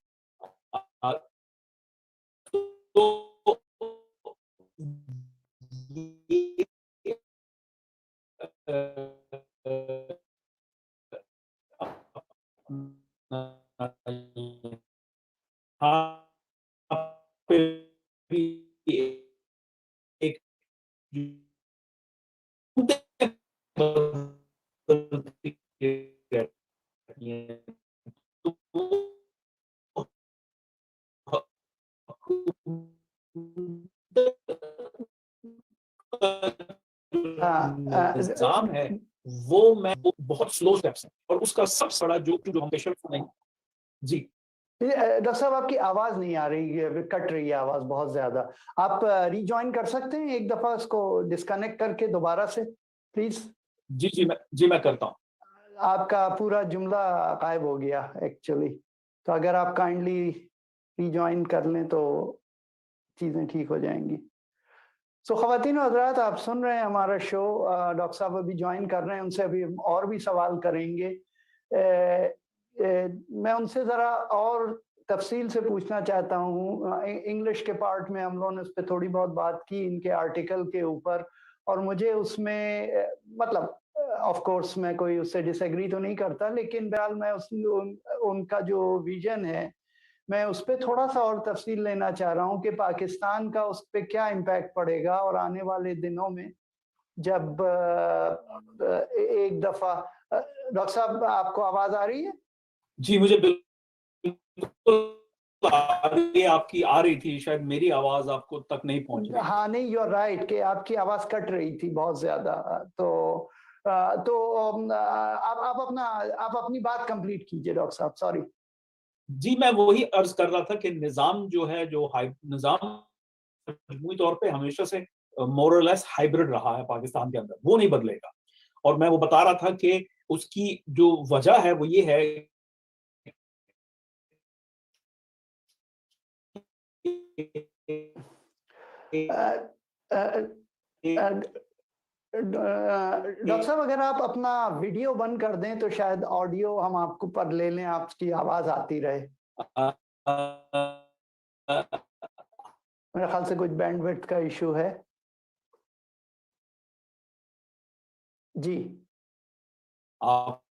نظام ہے وہ میں بہت سلو اسٹیپس ہیں, اور اس کا سب سے بڑا جو ہم پیش نہیں. جی ڈاکٹر صاحب آپ کی آواز نہیں آ رہی ہے, کٹ رہی ہے آواز بہت زیادہ. آپ ری جوائن کر سکتے ہیں ایک دفعہ, اس کو ڈسکنیکٹ کر کے دوبارہ سے پلیز. جی میں کرتا ہوں. آپ کا پورا جملہ غائب ہو گیا ایکچولی, تو اگر آپ کائنڈلی ری جوائن کر لیں تو چیزیں ٹھیک ہو جائیں گی. سو خواتین و حضرات, آپ سن رہے ہیں ہمارا شو, ڈاکٹر صاحب ابھی جوائن کر رہے ہیں, ان سے ابھی اور بھی سوال کریں گے. میں ان سے ذرا اور تفصیل سے پوچھنا چاہتا ہوں. انگلش کے پارٹ میں ہم لوگوں نے اس پہ تھوڑی بہت بات کی ان کے آرٹیکل کے اوپر, اور مجھے اس میں مطلب آف کورس میں کوئی اس سے ڈس ایگری تو نہیں کرتا, لیکن بہرحال میں ان کا جو ویژن ہے میں اس پہ تھوڑا سا اور تفصیل لینا چاہ رہا ہوں کہ پاکستان کا اس پہ کیا امپیکٹ پڑے گا, اور آنے والے دنوں میں جب ایک دفعہ. ڈاکٹر صاحب آپ کو آواز آ رہی ہے؟ جی مجھے آپ کی آ رہی تھی, شاید میری آواز آپ کو تک نہیں پہنچ رہی. ہاں نہیں, یو آر رائٹ کہ آپ کی آواز کٹ رہی تھی بہت زیادہ. تو آپ اپنی بات کمپلیٹ کیجئے ڈاکٹر صاحب, سوری. جی میں وہی عرض کر رہا تھا کہ نظام جو ہے, جو نظام مجموعی طور پہ ہمیشہ سے مور اور لیس ہائیبرڈ رہا ہے پاکستان کے اندر, وہ نہیں بدلے گا. اور میں وہ بتا رہا تھا کہ اس کی جو وجہ ہے وہ یہ ہے ڈاکٹر صاحب اگر آپ اپنا ویڈیو بند کر دیں تو شاید آڈیو ہم آپ کو پر لے لیں, آپ کی آواز آتی رہے. میرے خیال سے کچھ بینڈ وڈتھ کا ایشو ہے. جی آپ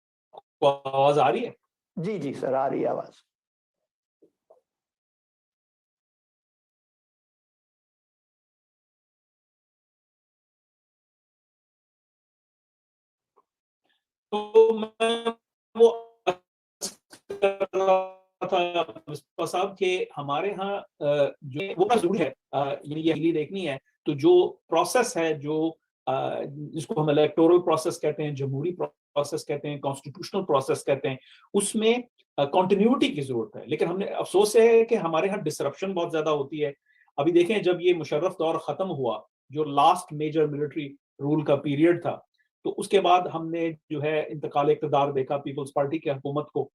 کو آواز آ رہی ہے؟ جی جی سر آ رہی ہے آواز. تو میں وہ صاحب کہ ہمارے ہاں جو وہ ضروری ہے, یعنی یہ دیکھنی ہے تو جو پروسیس ہے, جو جس کو ہم الیکٹورل پروسیس کہتے ہیں, جمہوری پروسیس کہتے ہیں, کانسٹیٹیوشنل پروسیس کہتے ہیں, اس میں کنٹینیوٹی کی ضرورت ہے. لیکن ہم نے افسوس ہے کہ ہمارے ہاں ڈسرپشن بہت زیادہ ہوتی ہے. ابھی دیکھیں جب یہ مشرف دور ختم ہوا, جو لاسٹ میجر ملٹری رول کا پیریڈ تھا, تو اس کے بعد ہم نے جو ہے انتقال اقتدار دیکھا پیپلز پارٹی کی حکومت کو,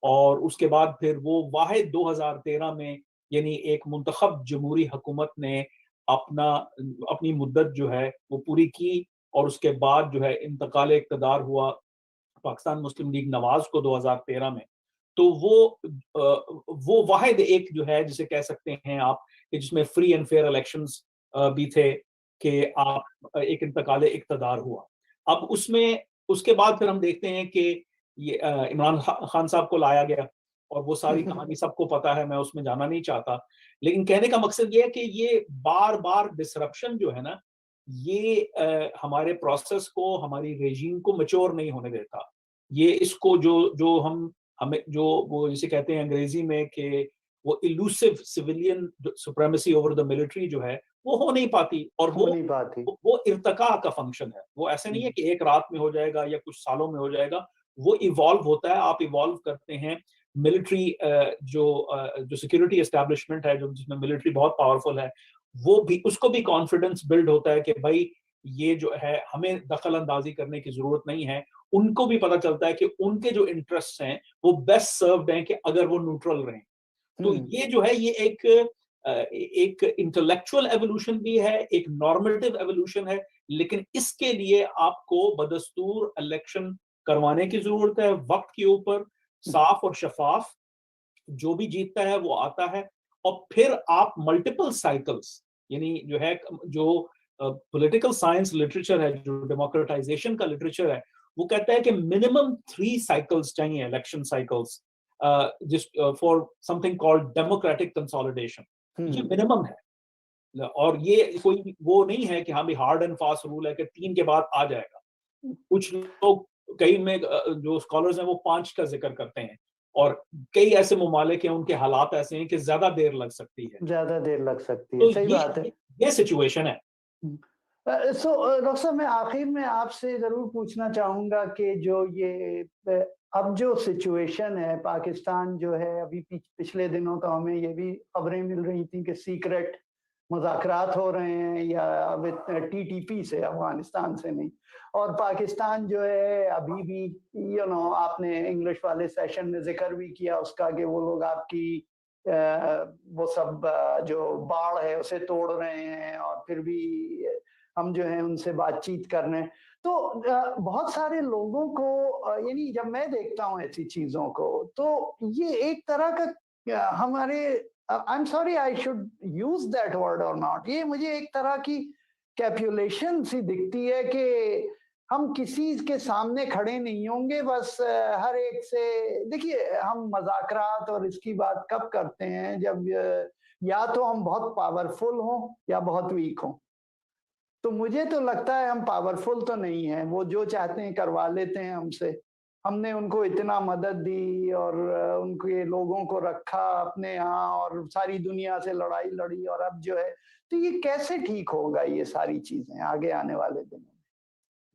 اور اس کے بعد پھر وہ واحد 2013 میں یعنی ایک منتخب جمہوری حکومت نے اپنی مدت جو ہے وہ پوری کی, اور اس کے بعد جو ہے انتقال اقتدار ہوا پاکستان مسلم لیگ نواز کو 2013 میں. تو وہ واحد ایک جو ہے جسے کہہ سکتے ہیں آپ کہ جس میں فری اینڈ فیئر الیکشنز بھی تھے, کہ آپ ایک انتقال اقتدار ہوا. اب اس کے بعد پھر ہم دیکھتے ہیں کہ یہ عمران خان صاحب کو لایا گیا, اور وہ ساری کہانی سب کو پتا ہے, میں اس میں جانا نہیں چاہتا. لیکن کہنے کا مقصد یہ ہے کہ یہ بار بار ڈسرپشن جو ہے نا, یہ ہمارے پروسیس کو, ہماری ریجیم کو میچور نہیں ہونے دیتا. یہ اس کو جو ہمیں جو وہ جسے کہتے ہیں انگریزی میں کہ وہ elusive civilian supremacy over the military جو ہے وہ ہو نہیں پاتی, اور وہ ارتقاء کا فنکشن ہے. وہ ایسے نہیں ہے کہ ایک رات میں ہو جائے گا یا کچھ سالوں میں ہو جائے گا, وہ ایوالو ہوتا ہے. آپ ایوالو کرتے ہیں. ملٹری جو سیکورٹی اسٹیبلشمنٹ ہے, جس میں ملٹری بہت پاورفل ہے, وہ بھی اس کو بھی کانفیڈنس بلڈ ہوتا ہے کہ بھائی یہ جو ہے ہمیں دخل اندازی کرنے کی ضرورت نہیں ہے. ان کو بھی پتہ چلتا ہے کہ ان کے جو انٹرسٹ ہیں وہ بیسٹ سروڈ ہیں کہ اگر وہ نیوٹرل رہیں. تو یہ جو ہے یہ ایک انٹلیکچوئل ایوولوشن بھی ہے, ایک نارمیٹیو ایوولوشن ہے, لیکن اس کے لیے آپ کو بدستور الیکشن کروانے کی ضرورت ہے, وقت کے اوپر, صاف اور شفاف. جو بھی جیتتا ہے وہ آتا ہے, اور پھر آپ ملٹیپل سائیکلز, یعنی جو ہے جو پولیٹیکل سائنس لٹریچر ہے, جو ڈیموکریٹائزیشن کا لٹریچر ہے, وہ کہتا ہے کہ منیمم 3 سائیکلز چاہیے, election cycles, for some thing called democratic consolidation. یہ منیمم ہے, اور یہ کوئی وہ نہیں ہے کہ ہاں بھی ہارڈ اینڈ فاسٹ رول ہے کہ 3 کے بعد آ جائے گا. کچھ لوگ, کئی میں جو اسکالرز ہیں وہ 5 کا ذکر کرتے ہیں, اور کئی ایسے ممالک ہیں ان کے حالات ایسے ہیں کہ زیادہ دیر لگ سکتی ہے. صحیح بات ہے. یہ سچویشن ہے. سو ڈاکٹر صاحب میں آخر میں آپ سے ضرور پوچھنا چاہوں گا کہ جو یہ اب جو سچویشن ہے پاکستان جو ہے, ابھی پچھلے دنوں تو ہمیں یہ بھی خبریں مل رہی تھیں کہ سیکرٹ مذاکرات ہو رہے ہیں یا TTP سے, افغانستان سے نہیں, اور پاکستان جو ہے ابھی بھی آپ نے انگلش والے سیشن میں ذکر بھی کیا اس کا کہ وہ لوگ آپ کی وہ سب جو باڑ ہے اسے توڑ رہے ہیں, اور پھر بھی ہم جو ہیں ان سے بات چیت کر رہے ہیں. تو بہت سارے لوگوں کو, یعنی جب میں دیکھتا ہوں ایسی چیزوں کو, تو یہ ایک طرح کا ہمارے, I'm sorry I should use that word or not, یہ مجھے ایک طرح کی کیپیولیشن سی دکھتی ہے کہ ہم کسی کے سامنے کھڑے نہیں ہوں گے, بس ہر ایک سے. دیکھیے ہم مذاکرات اور اس کی بات کب کرتے ہیں, جب یا تو ہم بہت پاورفل ہوں یا بہت ویک ہوں. تو مجھے تو لگتا ہے ہم پاورفل تو نہیں ہیں, وہ جو چاہتے ہیں کروا لیتے ہیں ہم سے. ہم نے ان کو اتنا مدد دی اور ان کے لوگوں کو رکھا اپنے ہاں, اور ساری دنیا سے لڑائی لڑی, اور اب جو ہے تو یہ کیسے ٹھیک ہوگا یہ ساری چیزیں آگے آنے والے دنوں میں؟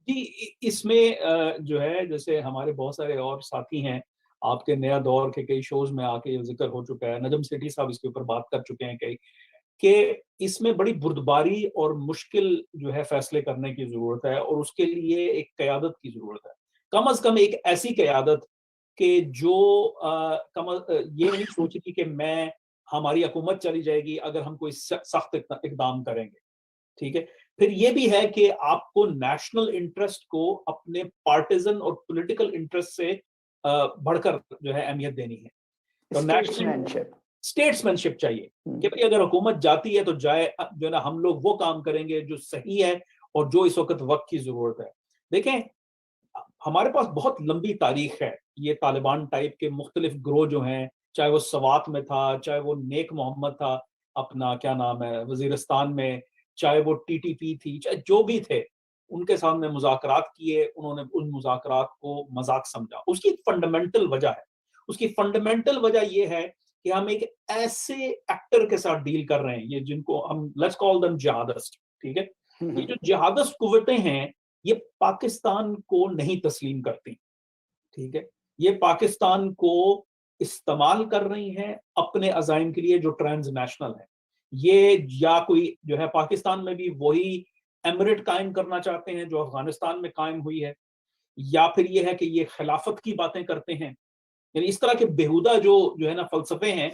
جی اس میں جو ہے جیسے ہمارے بہت سارے اور ساتھی ہیں, آپ کے نیا دور کے کئی شوز میں آ کے یہ ذکر ہو چکا ہے, نجم سیٹھی صاحب اس کے اوپر بات کر چکے ہیں کئی, کہ اس میں بڑی بردباری اور مشکل جو ہے فیصلے کرنے کی ضرورت ہے, اور اس کے لیے ایک قیادت کی ضرورت ہے. کم از کم ایک ایسی قیادت کہ جو یہ نہیں سوچتی کہ میں ہماری حکومت چلی جائے گی اگر ہم کوئی سخت اقدام کریں گے. ٹھیک ہے. پھر یہ بھی ہے کہ آپ کو نیشنل انٹرسٹ کو اپنے پارٹیزن اور پولیٹیکل انٹرسٹ سے بڑھ کر جو ہے اہمیت دینی ہے. اسٹیٹسمین شپ چاہیے کہ بھائی اگر حکومت جاتی ہے تو جائے جو ہے نا ہم لوگ وہ کام کریں گے جو صحیح ہے اور جو اس وقت کی ضرورت ہے. دیکھیں ہمارے پاس بہت لمبی تاریخ ہے یہ طالبان ٹائپ کے مختلف گروہ جو ہیں, چاہے وہ سوات میں تھا, چاہے وہ نیک محمد تھا اپنا کیا نام ہے وزیرستان میں, چاہے وہ ٹی ٹی پی تھی, چاہے جو بھی تھے, ان کے سامنے مذاکرات کیے, انہوں نے ان مذاکرات کو مذاق سمجھا. اس کی فنڈامنٹل وجہ ہے, اس کی فنڈامنٹل وجہ یہ ہے کہ ہم ایک ایسے ایکٹر کے ساتھ ڈیل کر رہے ہیں یہ جن کو ہم لیٹس کال دم جہادسٹ. ٹھیک ہے. یہ جو جہادسٹ قوتیں ہیں یہ پاکستان کو نہیں تسلیم کرتی. ٹھیک ہے. یہ پاکستان کو استعمال کر رہی ہیں اپنے عزائم کے لیے جو ٹرانس نیشنل ہے. یہ یا کوئی جو ہے پاکستان میں بھی وہی ایمریٹ قائم کرنا چاہتے ہیں جو افغانستان میں قائم ہوئی ہے, یا پھر یہ ہے کہ یہ خلافت کی باتیں کرتے ہیں. یعنی اس طرح کے بیہودہ جو ہے نا فلسفے ہیں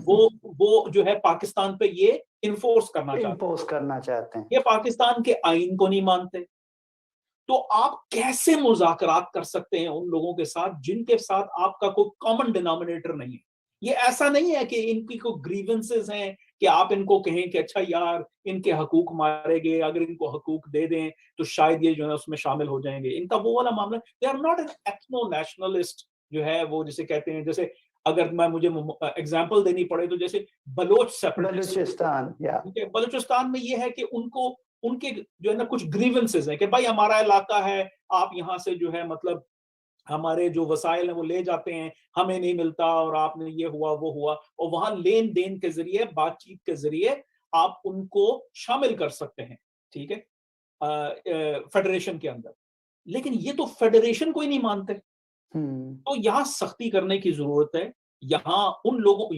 وہ جو ہے پاکستان پہ یہ انفورس کرنا چاہتے ہیں. یہ پاکستان کے آئین کو نہیں مانتے. تو آپ کیسے مذاکرات کر سکتے ہیں ان لوگوں کے ساتھ جن کے ساتھ آپ کا کوئی کامن ڈینامینیٹر نہیں ہے؟ یہ ایسا نہیں ہے کہ ان کی کوئی گریونسز ہیں کہ آپ ان کو کہیں کہ اچھا یار ان کے حقوق مارے گئے, اگر ان کو حقوق دے دیں تو شاید یہ جو ہے اس میں شامل ہو جائیں گے. ان کا وہ والا معاملہ, they are not an ethno nationalist جو ہے وہ جسے کہتے ہیں. جیسے اگر مجھے ایگزامپل دینی پڑے تو جیسے بلوچستان میں یہ ہے کہ ان کے جو ہے نا کچھ گریونسز ہیں کہ بھائی ہمارا علاقہ ہے, آپ یہاں سے جو ہے مطلب ہمارے جو وسائل ہیں وہ لے جاتے ہیں, ہمیں نہیں ملتا, اور آپ نے یہ ہوا وہ ہوا, اور وہاں لین دین کے ذریعے بات چیت کے ذریعے آپ ان کو شامل کر سکتے ہیں. ٹھیک ہے. فیڈریشن کے اندر. لیکن یہ تو فیڈریشن کو ہی نہیں مانتے. تو یہاں سختی کرنے کی ضرورت ہے. یہاں ان لوگ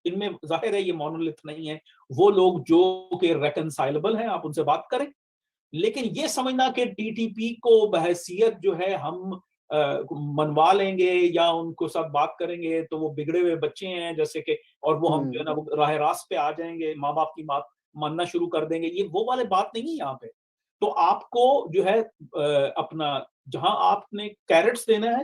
ان میں ظاہر ہے یہ مونولتھ نہیں ہے, وہ لوگ جو کہ ریکنسائلبل ہیں آپ ان سے بات کریں. لیکن یہ سمجھنا کہ ٹی ٹی پی کو بحیثیت جو ہے ہم منوا لیں گے یا ان کو ساتھ بات کریں گے تو وہ بگڑے ہوئے بچے ہیں جیسے کہ, اور وہ ہم جو ہے نا راہ راست پہ آ جائیں گے, ماں باپ کی بات ماننا شروع کر دیں گے, یہ وہ والے بات نہیں ہے یہاں پہ. تو آپ کو جو ہے اپنا جہاں آپ نے کیرٹس دینا ہے,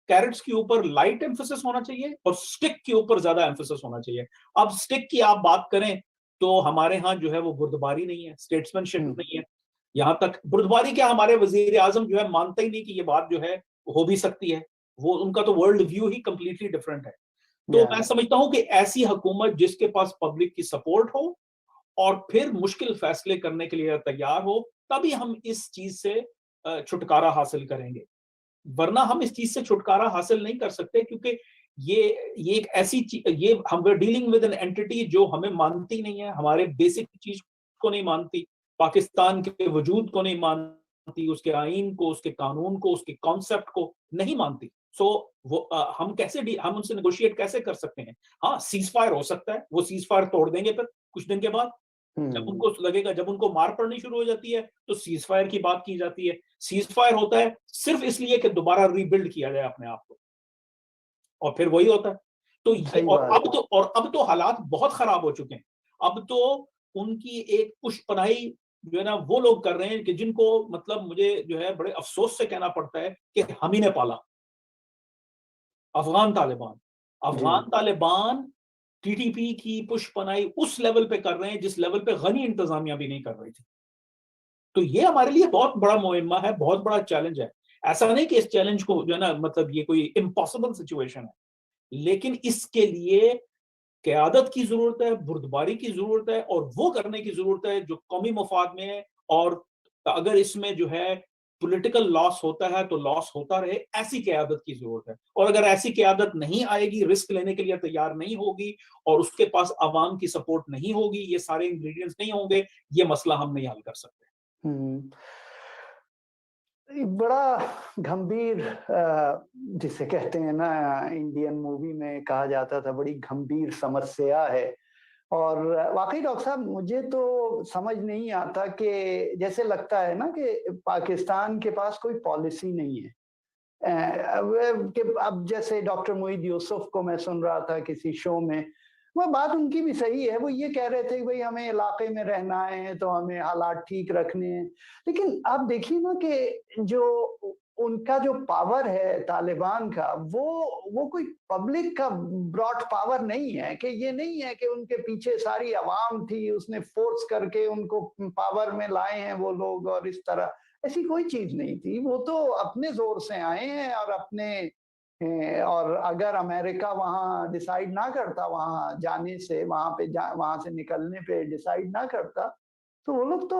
کیرٹس کے اوپر لائٹ ایمفیسس ہونا چاہیے اور سٹک کے اوپر زیادہ ایمفیسس ہونا چاہیے. اب سٹک کی آپ بات کریں تو ہمارے ہاں جو ہے وہ بردباری نہیں ہے, اسٹیٹسمین شپ نہیں ہے. یہاں تک بردباری کیا, ہمارے وزیر اعظم جو ہے مانتا ہی نہیں کہ یہ بات جو ہے ہو بھی سکتی ہے. وہ ان کا تو ورلڈ ویو ہی کمپلیٹلی ڈفرینٹ ہے. تو میں سمجھتا ہوں کہ ایسی حکومت جس کے پاس پبلک کی سپورٹ ہو اور پھر مشکل فیصلے کرنے کے لیے تیار ہو, تبھی ہم اس چیز سے چھٹکارا حاصل کریں گے. ورنہ ہم اس چیز سے چھٹکارا حاصل نہیں کر سکتے, کیونکہ یہ ایک ایسی چیز, یہ ہم ڈیلنگ ود این اینٹی جو ہمیں مانتی نہیں ہے, ہمارے بیسک چیز کو نہیں مانتی, پاکستان کے وجود کو نہیں مانتی, اس کے آئین کو, اس کے قانون کو, اس کے کانسیپٹ کو نہیں مانتی. سو وہ ہم ان سے نیگوشیٹ کیسے کر سکتے ہیں؟ ہاں سیز فائر ہو سکتا ہے, وہ سیز فائر توڑ دیں گے پھر کچھ دن کے بعد, جب ان کو لگے گا, جب ان کو مار پڑنی شروع ہو جاتی ہے تو سیز فائر کی بات کی جاتی ہے. سیز فائر ہوتا ہے صرف اس لیے کہ دوبارہ ری بلڈ کیا جائے اپنے آپ کو, اور پھر وہی ہوتا ہے. تو اب تو حالات بہت خراب ہو چکے ہیں. اب تو ان کی ایک پش پناہی جو ہے نا وہ لوگ کر رہے ہیں کہ جن کو مطلب مجھے جو ہے بڑے افسوس سے کہنا پڑتا ہے کہ ہم ہی نے پالا. Afghan Taliban T T P کی پش پناہی اس لیول پہ کر رہے ہیں جس لیول پہ غنی انتظامیہ بھی نہیں کر رہی تھی. تو یہ ہمارے لیے بہت بڑا معمہ ہے, بہت بڑا چیلنج ہے. ایسا نہیں کہ اس چیلنج کو جو ہے نا مطلب یہ کوئی امپاسبل سچویشن ہے, لیکن اس کے لیے قیادت کی ضرورت ہے, بردباری کی ضرورت ہے, اور وہ کرنے کی ضرورت ہے جو قومی مفاد میں ہے. اور اگر اس میں جو ہے پولیٹیکل لاس ہوتا ہے تو لاس ہوتا رہے, ایسی قیادت کی ضرورت ہے. اور اگر ایسی قیادت نہیں آئے گی, رسک لینے کے لیے تیار نہیں ہوگی, اور اس کے پاس عوام کی سپورٹ نہیں ہوگی, یہ سارے انگریڈینٹس نہیں ہوں گے, یہ مسئلہ ہم نہیں حل کر سکتے. بڑا گھمبیر جسے کہتے ہیں نا, انڈین مووی میں کہا جاتا تھا بڑی گھمبیر سمسیا ہے. اور واقعی ڈاکٹر صاحب مجھے تو سمجھ نہیں آتا کہ جیسے لگتا ہے نا کہ پاکستان کے پاس کوئی پالیسی نہیں ہے. اب جیسے ڈاکٹر معید یوسف کو میں سن رہا تھا کسی شو میں, وہ بات ان کی بھی صحیح ہے, وہ یہ کہہ رہے تھے کہ بھئی ہمیں علاقے میں رہنا ہے تو ہمیں حالات ٹھیک رکھنے ہیں, لیکن آپ دیکھیے نا کہ جو ان کا جو پاور ہے طالبان کا, وہ کوئی پبلک کا براڈ پاور نہیں ہے, کہ یہ نہیں ہے کہ ان کے پیچھے ساری عوام تھی, اس نے فورس کر کے ان کو پاور میں لائے ہیں وہ لوگ, اور اس طرح ایسی کوئی چیز نہیں تھی. وہ تو اپنے زور سے آئے ہیں اور اپنے, اور اگر امریکہ وہاں ڈیسائیڈ نہ کرتا وہاں جانے سے, وہاں سے نکلنے پہ ڈیسائیڈ نہ کرتا, تو وہ لوگ تو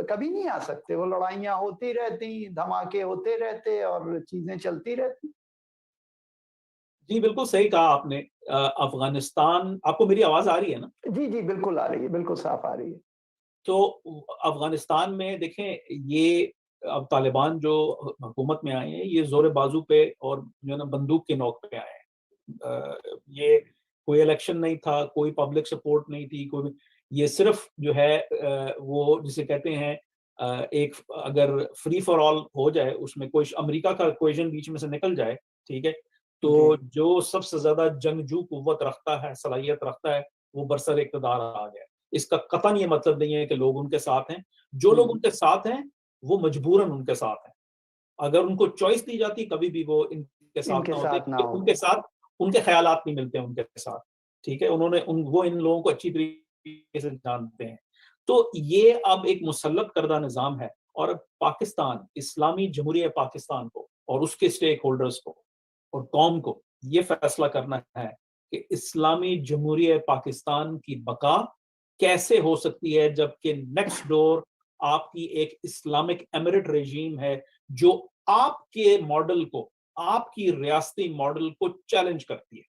کبھی نہیں آ سکتے. وہ لڑائیاں ہوتی رہتی, دھماکے ہوتے رہتے اور چیزیں چلتی رہتی. جی بالکل صحیح کہا آپ نے. افغانستان, آپ کو میری آواز آ رہی ہے نا؟ جی جی بالکل آ رہی ہے, بالکل صاف آ رہی ہے. تو افغانستان میں دیکھیں, یہ اب طالبان جو حکومت میں آئے ہیں یہ زور بازو پہ اور جو ہے نا بندوق کے نوک پہ آئے ہیں. یہ کوئی الیکشن نہیں تھا, کوئی پبلک سپورٹ نہیں تھی, کوئی, یہ صرف جو ہے وہ جسے کہتے ہیں ایک اگر فری فار آل ہو جائے, اس میں کوئی امریکہ کا کویژن بیچ میں سے نکل جائے, ٹھیک ہے, تو جو سب سے زیادہ جنگجو قوت رکھتا ہے, صلاحیت رکھتا ہے, وہ برسر اقتدار آ گیا. اس کا قطعاً یہ مطلب نہیں ہے کہ لوگ ان کے ساتھ ہیں. جو لوگ ان کے ساتھ ہیں وہ مجبوراً ان کے ساتھ ہیں. اگر ان کو چوائس دی جاتی کبھی بھی وہ ان کے ساتھ نہ ہوتے, ان کے ساتھ ان کے خیالات نہیں ملتے ان کے ساتھ, ٹھیک ہے. انہوں نے وہ ان لوگوں کو اچھی طریقے سے جانتے ہیں. تو یہ اب ایک مسلط کردہ نظام ہے, اور اب پاکستان, اسلامی جمہوریہ پاکستان کو اور اس کے اسٹیک ہولڈرز کو اور قوم کو یہ فیصلہ کرنا ہے کہ اسلامی جمہوریہ پاکستان کی بقا کیسے ہو سکتی ہے جبکہ نیکسٹ ڈور آپ کی ایک اسلامک ایمریٹ رژیم ہے جو آپ کے ماڈل کو, آپ کی ریاستی ماڈل کو چیلنج کرتی ہے,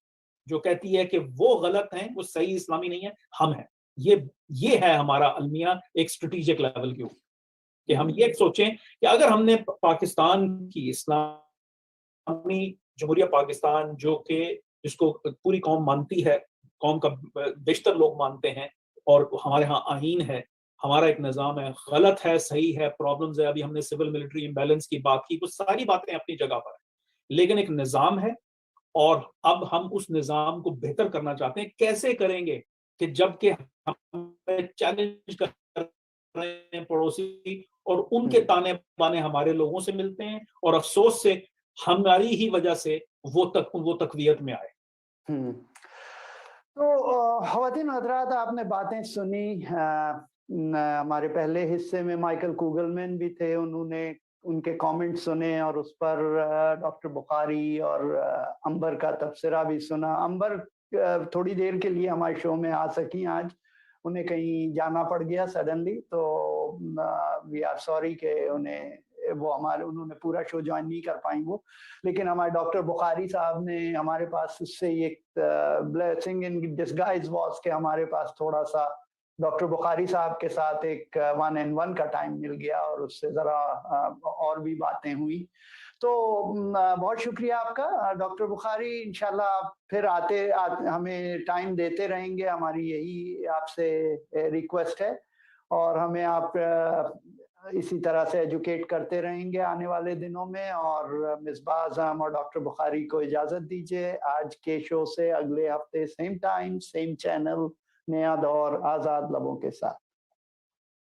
جو کہتی ہے کہ وہ غلط ہیں, وہ صحیح اسلامی نہیں ہے, ہم ہیں. یہ ہے ہمارا المیہ ایک اسٹریٹجک لیول کے اوپر, کہ ہم یہ سوچیں کہ اگر ہم نے پاکستان کی اسلامی جمہوریہ پاکستان جو کہ جس کو پوری قوم مانتی ہے, قوم کا بیشتر لوگ مانتے ہیں, اور ہمارے ہاں آئین ہے, ہمارا ایک نظام ہے, غلط ہے, صحیح ہے, پرابلمز ہے, ابھی ہم نے سول ملٹری امبیلنس کی بات کی, وہ ساری باتیں اپنی جگہ پر ہیں, لیکن ایک نظام ہے, اور اب ہم اس نظام کو بہتر کرنا چاہتے ہیں. کیسے کریں گے کہ جب کہ ہم چیلنج کر رہے ہیں پڑوسی, اور ان کے تانے بانے ہمارے لوگوں سے ملتے ہیں, اور افسوس سے ہماری ہی وجہ سے وہ تقویت میں آئے. تو خواتین حضرات, آپ نے باتیں سنی. ہمارے پہلے حصے میں مائیکل کوگل مین بھی تھے, انہوں نے ان کے کامنٹ سنے اور اس پر ڈاکٹر بخاری اور عنبر کا تبصرہ بھی سنا. عنبر تھوڑی دیر کے لیے ہمارے شو میں آ سکی آج, انہیں کہیں جانا پڑ گیا سڈنلی, تو وی آر سوری کہ انہوں نے پورا شو جوائن نہیں کر پائیں وہ. لیکن ہمارے ڈاکٹر بخاری صاحب نے ہمارے پاس اس سے ایک بلیسنگ ان ڈسگائز واز کہ ہمارے پاس تھوڑا سا ڈاکٹر بخاری صاحب کے ساتھ ایک 1-on-1 کا ٹائم مل گیا, اور اس سے ذرا اور بھی باتیں ہوئی. تو بہت شکریہ آپ کا ڈاکٹر بخاری. انشاءاللہ آپ پھر آتے ہمیں ٹائم دیتے رہیں گے, ہماری یہی آپ سے ریکویسٹ ہے, اور ہمیں آپ اسی طرح سے ایجوکیٹ کرتے رہیں گے آنے والے دنوں میں. اور مصباح اعظم اور ڈاکٹر بخاری کو اجازت دیجیے آج کے شو سے. اگلے ہفتے سیم ٹائم سیم چینل, نیا دور, آزاد لبوں کے ساتھ.